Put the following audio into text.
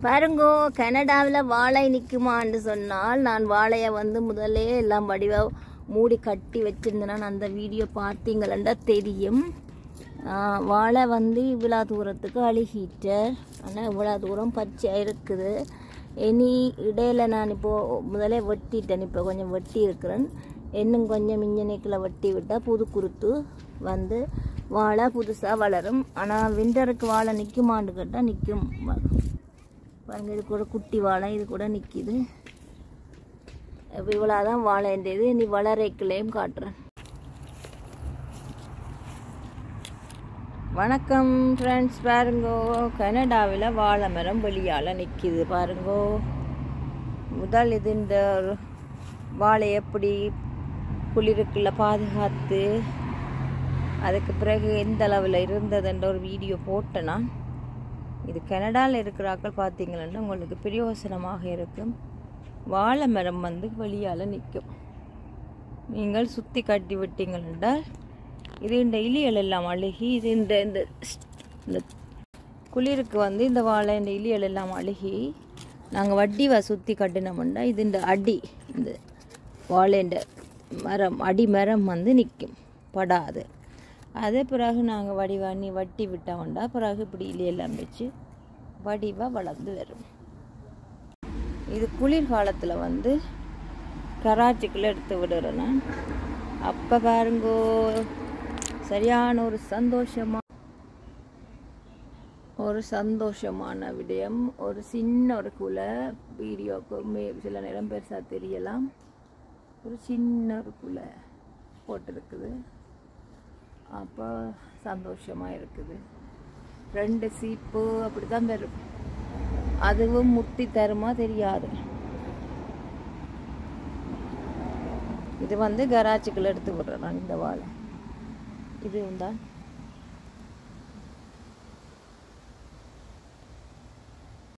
பாருங்கோ, கனடாவில் வாழை நிற்குமான்னு சொன்னால் நான் வாழையை முதல்ல எல்லாம் வடிவாக மூடி கட்டி வச்சிருந்தேன். அந்த வீடியோ பார்த்தீங்களா தெரியும். வாழை இவ்வளோ தூரத்துக்கு அழுகிட்டேன். ஆனால் இவ்வளோ தூரம் பச்சையாக இருக்குது. இனி இடையில நான் இப்போது முதலே வெட்டிட்டேன். இப்போ கொஞ்சம் வெட்டி இருக்கிறேன். இன்னும் கொஞ்சம் இன்ஜினிக்கில் வெட்டி விட்டால் புது குருத்து வாழை புதுசாக வளரும். ஆனால் விண்டருக்கு வாழை நிற்குமான்னு கேட்டால் நிற்கும். பாருங்க, இது கூட குட்டி வாழை இது கூட நிற்கிது. இவ்வளோதான் வாழைன்றது. இனி வளரைக்குள்ளேயும் காட்டுறேன். வணக்கம் ஃப்ரெண்ட்ஸ். பாருங்கோ, கனடாவில் வாழை மரம் வெளியால் நிற்கிது. பாருங்கோ, முதல் இது இந்த வாழை எப்படி குளிருக்குள்ள பாதுகாத்து அதுக்கு பிறகு எந்த அளவில் இருந்ததுன்ற ஒரு வீடியோ போட்டேன்னா இது கனடாவில் இருக்கிறாக்கள் பார்த்தீங்கன்னா உங்களுக்கு பிரயோசனமாக இருக்கும். வாழை மரம் வெளியால் நிற்கும். நீங்கள் சுற்றி கட்டி விட்டீங்கள் என்றால் இது இந்த இலியல் எல்லாம் அழுகி இது இந்த குளிருக்கு இந்த வாழை இந்த இலியல் எல்லாம் அழுகி நாங்கள் வட்டிவா சுற்றி கட்டினோம்னா இது இந்த அடி இந்த வாழைண்ட மரம் அடி மரம் நிற்கும், படாது. அதே பிறகு நாங்கள் வடிவாண்ணி வட்டி விட்டோம்டா பிறகு இப்படி இலையெல்லாம் வச்சு வடிவாக வளர்ந்து வரும். இது குளிர்காலத்தில் கராச்சிக்குள்ளே எடுத்து விடுறேன்னா அப்போ பாருங்கோ, சரியான ஒரு சந்தோஷமான விடயம். ஒரு சின்ன ஒரு குலை வீடியோக்கு சில நேரம் பெருசாக தெரியலாம். ஒரு சின்ன ஒரு குலை போட்டிருக்குது. அப்போ சந்தோஷமாக இருக்குது. 2 சீப்பு அப்படி தான் வரும். அதுவும் முத்தி தருமா தெரியாது. இது கராச்சிக்குள்ள எடுத்து விடுறேன் நான் இந்த வாழை. இது தான்